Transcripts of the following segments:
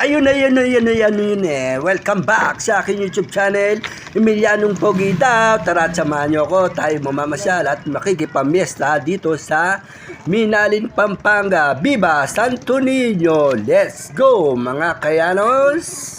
Ayun eh. Welcome back sa aking YouTube channel, Emilianong Pogi daw. Tara, samahan nyo ako. Tayo mamamasyal at makikipamiesta dito sa Minalin, Pampanga. Viva Santo Niño! Let's go, mga kayanos!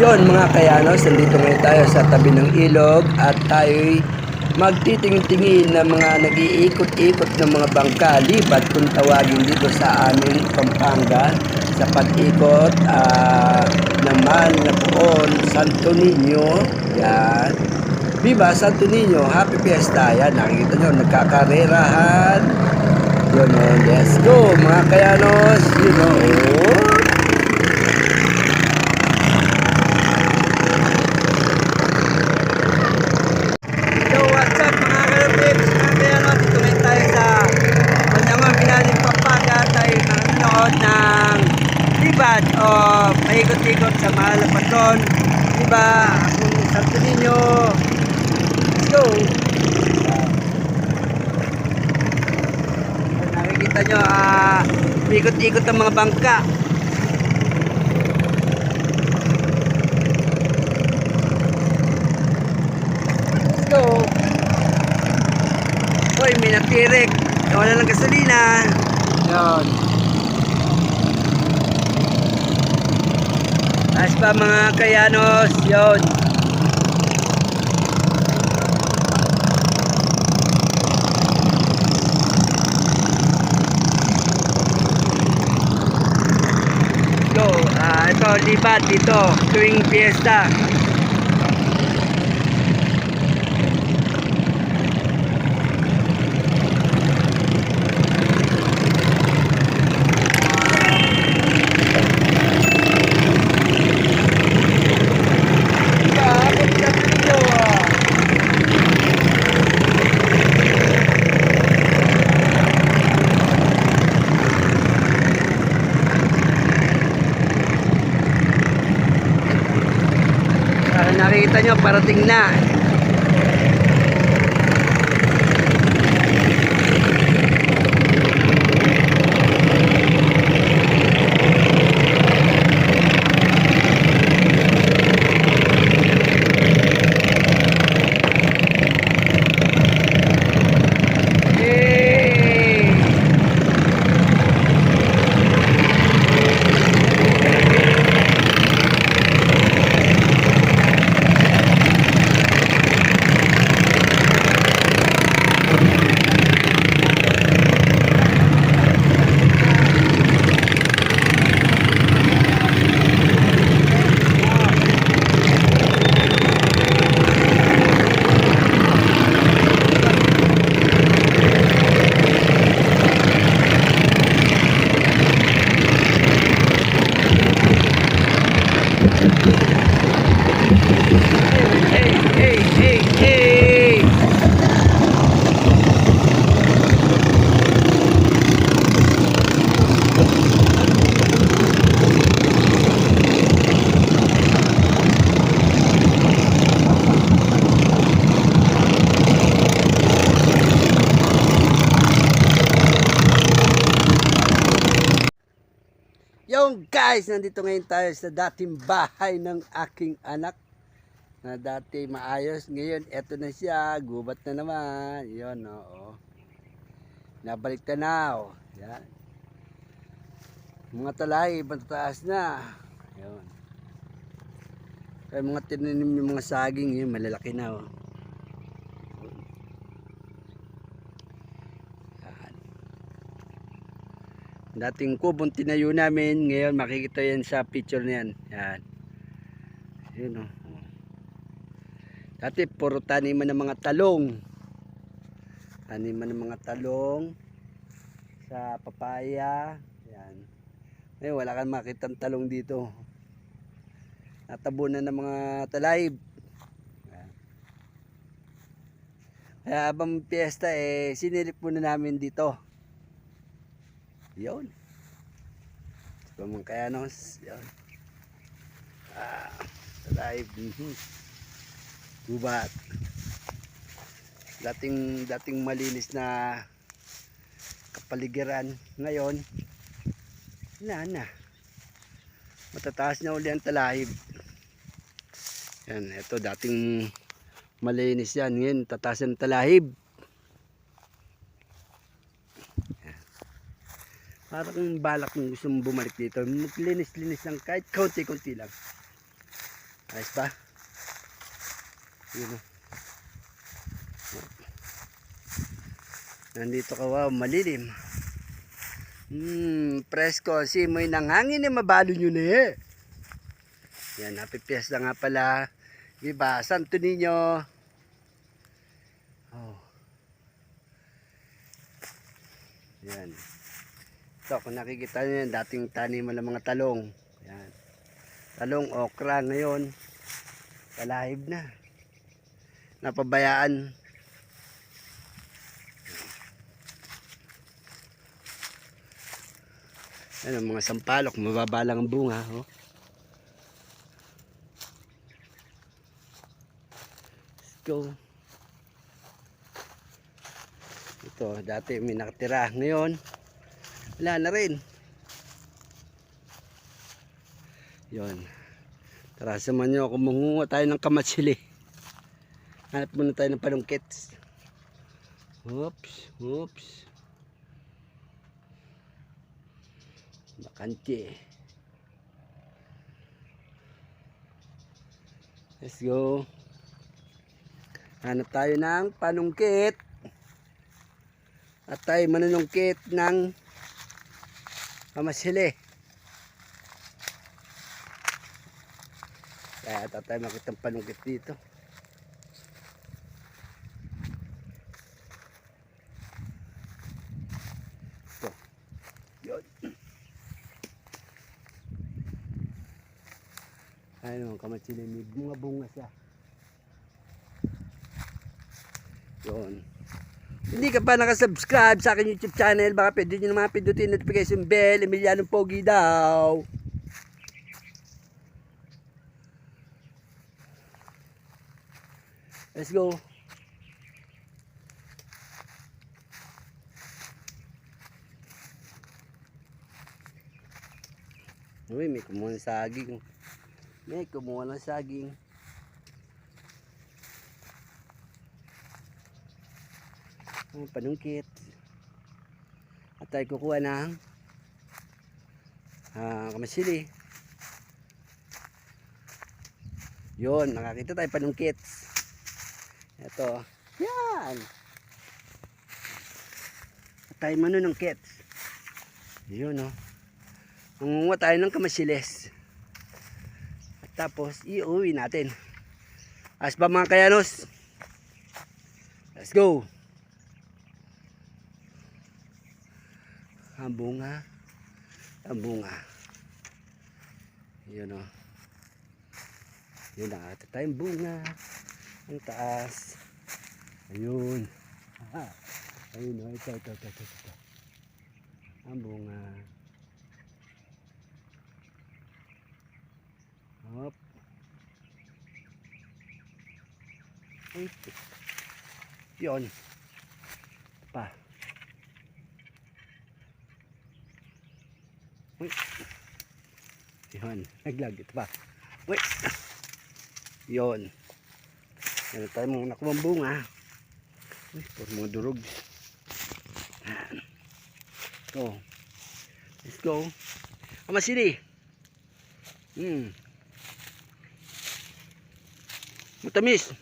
Yon, mga kayanos, nandito ngayon tayo sa tabi ng ilog at tayo'y magtitingin-tingin ng mga nag-iikot-ikot ng mga bangka, libat kung tawagin dito sa aming Pampanga sa pag-ikot ng mahal na poon, Santo Niño. Yan. Viva Santo Niño! Happy Fiesta! Yan, nakikita nyo, nagkakarerahan. Yun, let's go, mga kayanos! You know, o paikot-ikot sa mahal na patron, diba? Akong Santo Niño. Let's go! Nakikita nyo, ikot-ikot ang mga bangka. Let's go! Uy, may natirik. Wala lang gasolina. Yun. As pa, mga kayanos, yun. So, ito, libat dito, tuwing fiesta. Nakikita nyo, parating na. guys, nandito ngayon tayo sa dating bahay ng aking anak na dati maayos. Ngayon, eto na siya, gubat na naman. Yun, oo. Nabalik tanaw. Yan. Mga talay, matataas na. Yun. Kaya mga tinanim yung mga saging, yun, malalaki na. Oh. Dating kubong tinayo namin, ngayon makikita yan sa picture na yan. Yan. Yun o. Dati puro taniman ng mga talong. Taniman ng mga talong sa papaya. Yan. Ngayon wala kang makitang talong dito. Natabunan ng mga talayib. Yan. Kaya habang piyesta sinilip muna namin dito. Yun. Pamangkayanos. Yun. Live. Gubat. Dating malinis na kapaligiran. Ngayon, na. Matataas na uli ang talahib. Yan. Ito dating malinis yan. Ngayon, tataas ang talahib. Parang balak kung gusto mong bumalik dito. Maglinis-linis lang kahit kaunti-kunti lang. Ayos ba? Yun o. Nandito ka, wow, malilim. Presko. Simoy ng hangin mabalo nyo na Yan, happy fiesta nga pala. Diba? Santo Niño. Oh. Yan. Ito, kung nakikita nyo yan, dating taniman ng mga talong. Yan. Talong, okra, ngayon, talahib na. Napabayaan. Yan, ang mga sampalok, mababalang ang bunga. Oh. Let's go. Ito, dati may nakatira. Ngayon, wala na rin. Yun. Tara, samahan nyo ako, mangunga tayo ng kamatsili. Hanap muna tayo ng panungkits. Oops. Bakante. Let's go. Hanap tayo ng panungkit. At tayo manunungkit ng kamatsili. Kaya tayo makitang panungkit dito. Ito. Yun. Ayun, kamatsili. May bunga-bunga siya. Yun. Hindi ka pa nakasubscribe sa akin YouTube channel, baka pwede nyo naman pindutin notification bell. Emiliano Pogi daw. Let's go. Uy, may kumuha ng saging. Panungkit. At tayo kukuha ng kamatsili. Yun, nakakita tayo panungkit. Ito. Yan. At tayo manunungkit. Yun o. Mangunguha tayo ng kamatsilis. At tapos, iuwi natin. As ba mga kayanos? Let's go. Ang bunga. Yun o. Yun, nakakita tayong bunga. Ang taas. Ayun. Ayun o. Ito. Ang bunga. Hop. Yun. Pa. Uy. Yun, naglag. Ito pa. Wait. Yun. Meron tayo mga nakuha bunga. Uy, puro mga durog. Ito. Let's go. Amasili. Matamis.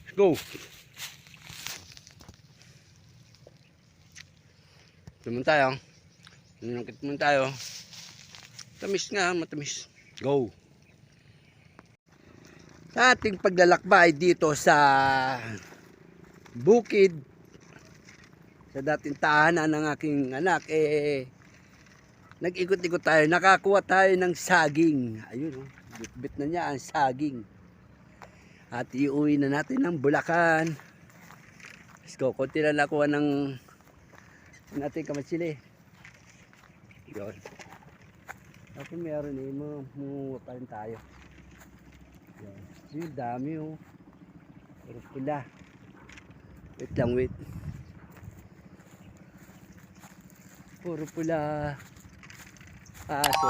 Let's go. Naman tayo. Nanakit naman tayo. Tamis nga, matamis. Go. Sa ating paglalakbay dito sa bukid, sa dating tahanan ng aking anak, nag-ikot-ikot tayo. Nakakuha tayo ng saging. Ayun, bit-bit na niya ang saging. At iuwi na natin ng Bulacan. Let's go. Kunti na nakuha ng natin kamatsili. Yun. Ako meron mumuha pa rin tayo. Yun. Yung dami puro pula. Wait lang, wait. Puro pula. Kaso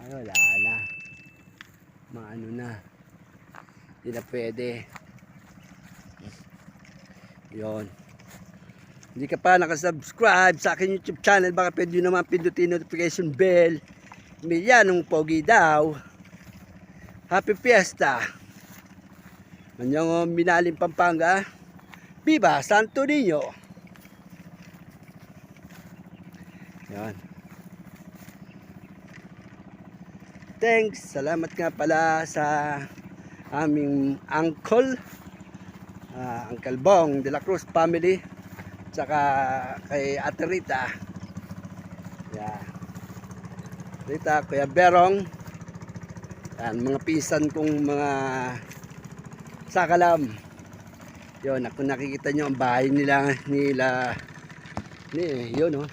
ay wala na. Maano na. Hindi na pwede. Yun. Hindi ka pa nakasubscribe sa akin YouTube channel, baka pwede nyo naman pindutin notification bell. Emilianong Pogi daw. Happy Fiesta. Manyang Minaling Pampanga. Viva Santo Niño. Yan. Thanks. Salamat nga pala sa aming uncle. Uncle Bong de la Cruz family. Tsaka kay Ate Rita. Yeah. Rita, Kuya Berong. Yan, mga pinsan kong mga sakalam. Yun, ako nakikita nyo ang bahay nila yun oh.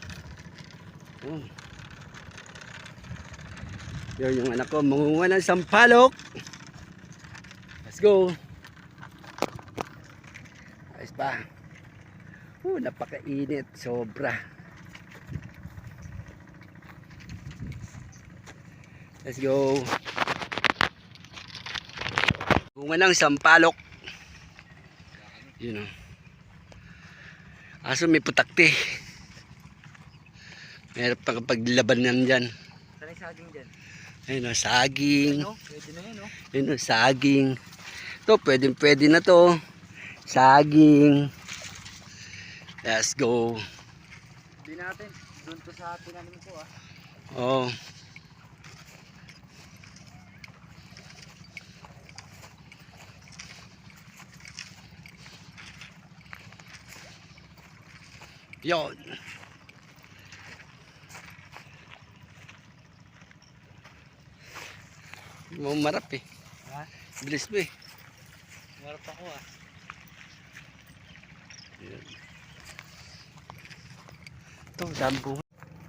Yun yung anak ko, mangunguha ng sampalok. Let's go. Ayos pa. Napakainit, sobra. Let's go. Bunga ng sampalok. Yun o. Aso may putakti. Meron pa kapag labanan dyan. Saan yung saging dyan? Ayun o, saging. Ano? Pwede na yun o. Ayun o, saging. Ito, pwede na to. Saging. Let's go. Hindi natin. Doon to sa tinanim ko ah. Oh. Yon. Marap eh. Ha? Bilis mo eh. Marap ako ah. Yan. Ito, dambo.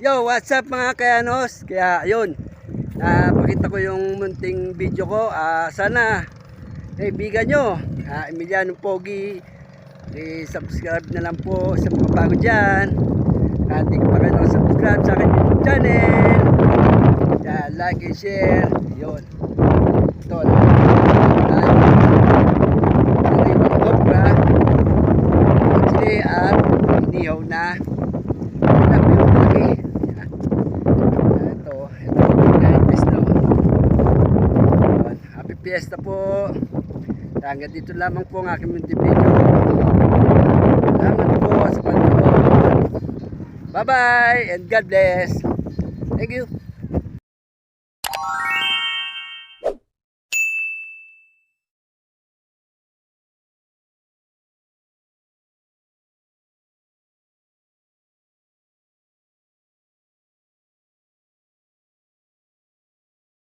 Yo, what's up mga kayanos? Kaya yun, pakita ko yung munting video ko. Sana kaibigan nyo, Emilianong Pogi, subscribe na lang po sa mga bago dyan. Hindi ko pa kayo subscribe sa akin YouTube channel. Yan, like and share. Yun. Ito, at inihaw na pero malaki. Ito happy fiesta po. Hanggang dito lamang po ang aking video. Salamat po sa panonood. Bye bye and God bless. Thank you.